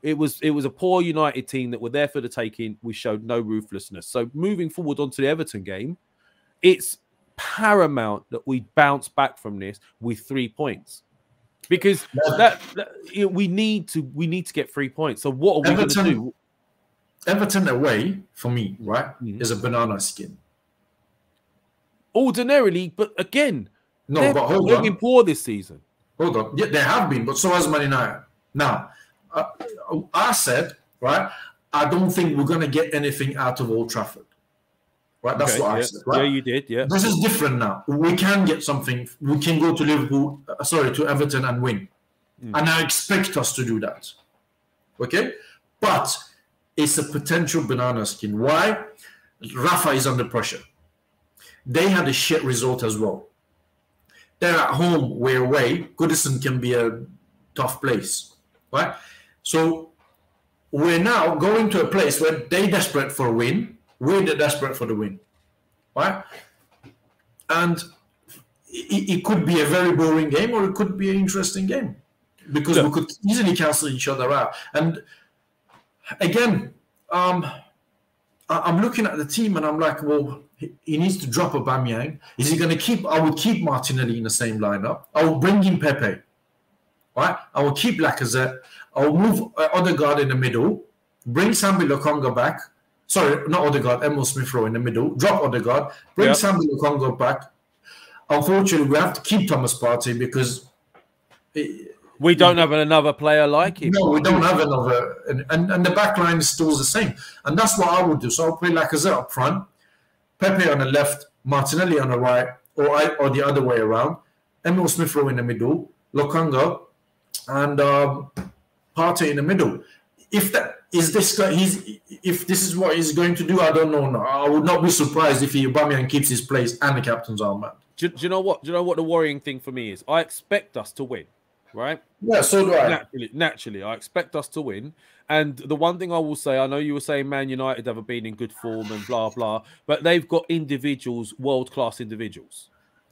it was a poor United team that were there for the taking. We showed no ruthlessness. So moving forward onto the Everton game, it's paramount that we bounce back from this with 3 points, because we need to get 3 points. So what are we going to do? Everton away for me, right, is a banana skin. Ordinarily, but again, but hold on. They've been poor this season. Hold on, yeah, they have been, but so has Man United. Now, I said, right, I don't think we're going to get anything out of Old Trafford. Right, that's what I said. Right? Yeah, you did. Yeah, this is different now. We can get something. We can go to Everton and win, and I expect us to do that. Okay, but it's a potential banana skin. Why? Rafa is under pressure. They had a shit result as well. They're at home. We're away. Goodison can be a tough place, right? So we're now going to a place where they're desperate for a win. We're desperate for the win, right? And it could be a very boring game, or it could be an interesting game, because we could easily cancel each other out. And again, I'm looking at the team and I'm like, well, he needs to drop Aubameyang. Is he going to keep? I would keep Martinelli in the same lineup. I will bring in Pepe, right? I will keep Lacazette. I will move Odegaard in the middle. Bring Sambi Lokonga back. Sorry, not Odegaard, Emil Smith-Rowe in the middle. Drop Odegaard. Bring Sambi Lokonga back. Unfortunately, we have to keep Thomas Partey because we don't have another player like him. No, we don't have another. And the back line is still the same. And that's what I would do. So I'll play Lacazette up front, Pepe on the left, Martinelli on the right, or the other way around. Emil Smith-Rowe in the middle, Lokonga, and Partey in the middle. If this is what he's going to do, I don't know. No, I would not be surprised if Aubameyang keeps his place and the captain's armband. Do you know what? Do you know what the worrying thing for me is? I expect us to win, right? Yeah, so do I. Naturally, I expect us to win. And the one thing I will say, I know you were saying Man United haven't been in good form and blah blah, but they've got individuals, world-class individuals.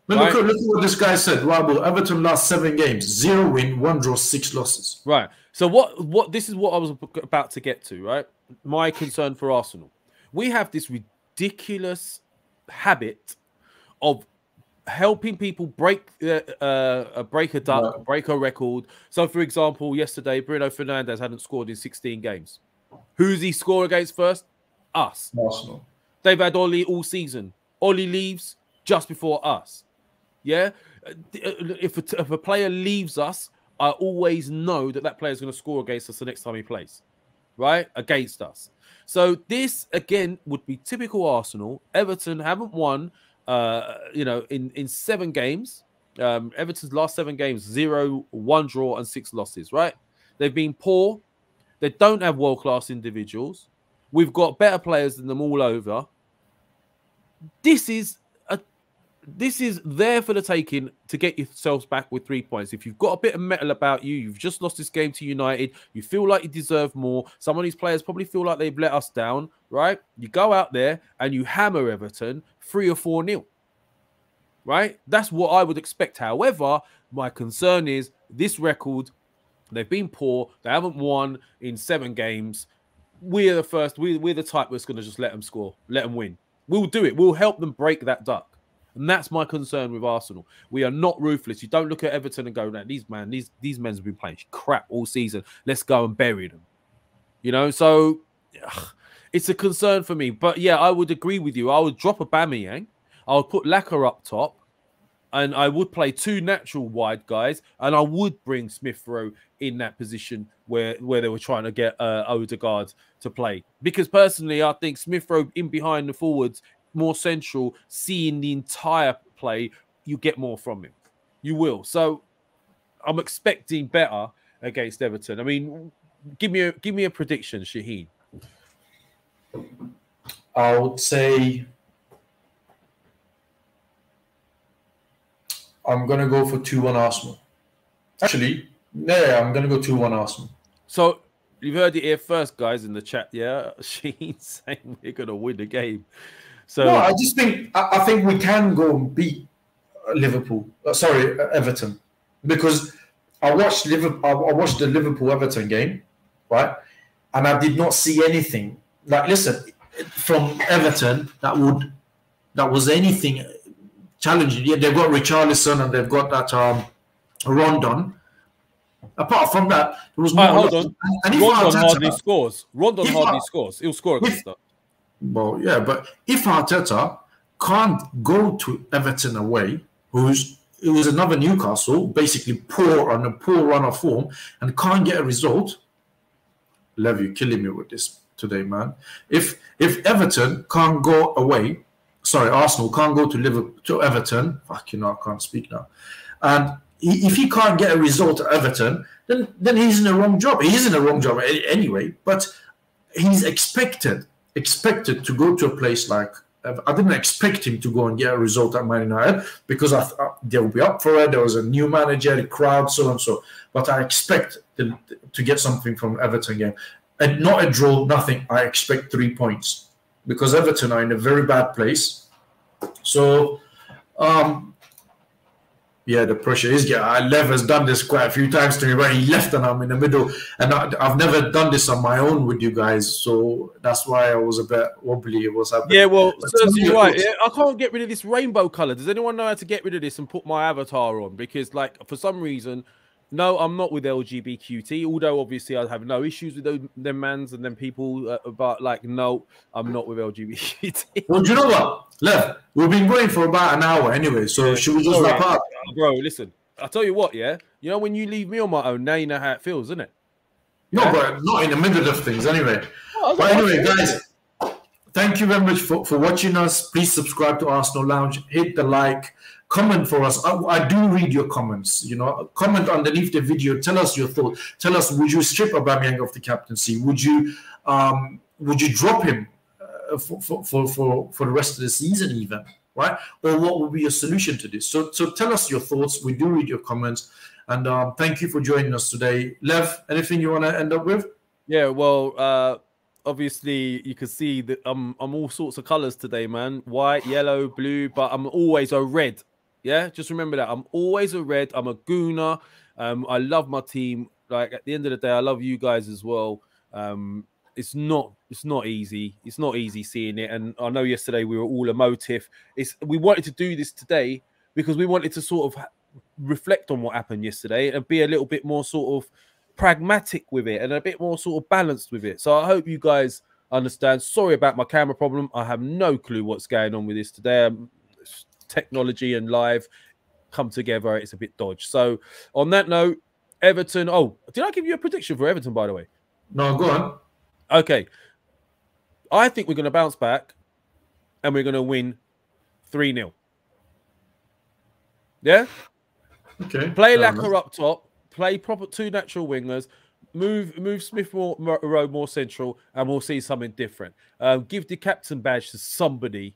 Right? Look at what this guy said. Rabu, Everton last 7 games, 0 win, 1 draw, 6 losses. Right. So what this is what I was about to get to, right? My concern for Arsenal. We have this ridiculous habit of helping people break a duck, break a record. So, for example, yesterday, Bruno Fernandes hadn't scored in 16 games. Who's he score against first? Us. Arsenal. They've had Oli all season. Oli leaves just before us. Yeah? If a player leaves us, I always know that player is going to score against us the next time he plays, right? Against us. So this, again, would be typical Arsenal. Everton haven't won, in 7 games. Everton's last 7 games, 0, 1 draw and 6 losses, right? They've been poor. They don't have world-class individuals. We've got better players than them all over. This is there for the taking to get yourselves back with 3 points. If you've got a bit of metal about you, you've just lost this game to United, you feel like you deserve more. Some of these players probably feel like they've let us down, right? You go out there and you hammer Everton 3 or 4-0, right? That's what I would expect. However, my concern is this record They've been poor. They haven't won in 7 games. We're the first. We're the type that's going to just let them score, let them win. We'll do it. We'll help them break that duck. And that's my concern with Arsenal. We are not ruthless. You don't look at Everton and go, "Nah, these men have been playing crap all season. Let's go and bury them." You know, so it's a concern for me. But yeah, I would agree with you. I would drop Aubameyang. I would put Laka up top. And I would play 2 natural wide guys, and I would bring Smith Rowe in that position where they were trying to get Odegaard to play. Because personally, I think Smith Rowe in behind the forwards, more central, seeing the entire play, you get more from him. You will. So I'm expecting better against Everton. I mean, give me a prediction, Shahin. I would say I'm going to go for 2-1 Arsenal. Actually, yeah, I'm going to go 2-1 Arsenal. So you've heard it here first, guys, in the chat. Yeah, Shaheen's saying we're going to win the game. So no, I just think I think we can go and beat Liverpool. Everton, because I watched the Liverpool-Everton game, right? And I did not see anything. Like, listen, from Everton that was anything challenging. Yeah, they've got Richarlison and they've got that Rondon. Apart from that, there was more. Hold on. And Rondon hardly scores. Rondon hardly scores. He'll score against that. Well, yeah, but if Arteta can't go to Everton away, it was another Newcastle, basically poor run of form, and can't get a result. Lev, you're killing me with this today, man. If Everton can't go away, Arsenal can't go to Everton. Fuck, I can't speak now. And if he can't get a result at Everton, then he's in the wrong job. He is in the wrong job anyway. But he's expected to go to a place like. I didn't expect him to go and get a result at Man United because they'll be up for it. There was a new manager, the crowd, so and so. But I expect to get something from Everton game, and not a draw, nothing. I expect 3 points because Everton are in a very bad place. So, yeah, the pressure is getting. Lev has done this quite a few times to me where he left and I'm in the middle. And I've never done this on my own with you guys. So that's why I was a bit wobbly. It was happening. Yeah, well, you're right. I can't get rid of this rainbow color. Does anyone know how to get rid of this and put my avatar on? Because, like, for some reason, no, I'm not with LGBTQT. Although, obviously, I have no issues with them mans and them people. But, like, no, I'm not with LGBTQT. Well, do you know what? Lev, we've been going for about an hour anyway. So should we just wrap up? Bro, listen, I'll tell you what, yeah? You know, when you leave me on my own, now you know how it feels, isn't it? No, but not in the middle of things anyway. But anyway, guys, thank you very much for watching us. Please subscribe to Arsenal Lounge. Hit the like. Comment for us. I do read your comments. You know, comment underneath the video. Tell us your thoughts. Tell us, would you strip Aubameyang of the captaincy? Would you drop him for the rest of the season even? Right? Or what would be your solution to this? So tell us your thoughts. We do read your comments. And thank you for joining us today. Lev, anything you want to end up with? Yeah, well, obviously you can see that I'm all sorts of colors today, man. White, yellow, blue, but I'm always a red. Yeah, just remember that. I'm always a red. I'm a gooner. I love my team. Like, at the end of the day, I love you guys as well. It's not easy. It's not easy seeing it. And I know yesterday we were all emotive. We wanted to do this today because we wanted to sort of reflect on what happened yesterday and be a little bit more sort of pragmatic with it and a bit more sort of balanced with it. So I hope you guys understand. Sorry about my camera problem. I have no clue what's going on with this today. Technology and live come together. It's a bit dodgy. So on that note, Everton. Oh, did I give you a prediction for Everton, by the way? No, go on. Okay. I think we're going to bounce back and we're going to win 3-0. Yeah? Okay. Play Laka up top. Play proper 2 natural wingers. Move Smith Rowe more central, and we'll see something different. Give the captain badge to somebody.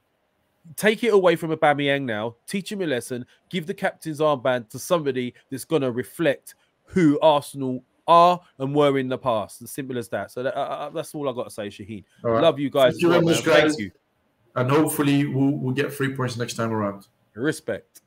Take it away from Aubameyang now. Teach him a lesson. Give the captain's armband to somebody that's going to reflect who Arsenal are and were in the past. As simple as that. So that's all I got to say, Shahin. Right. Love you guys. Thank you very much, guys. Thank you. And hopefully we'll get 3 points next time around. Respect.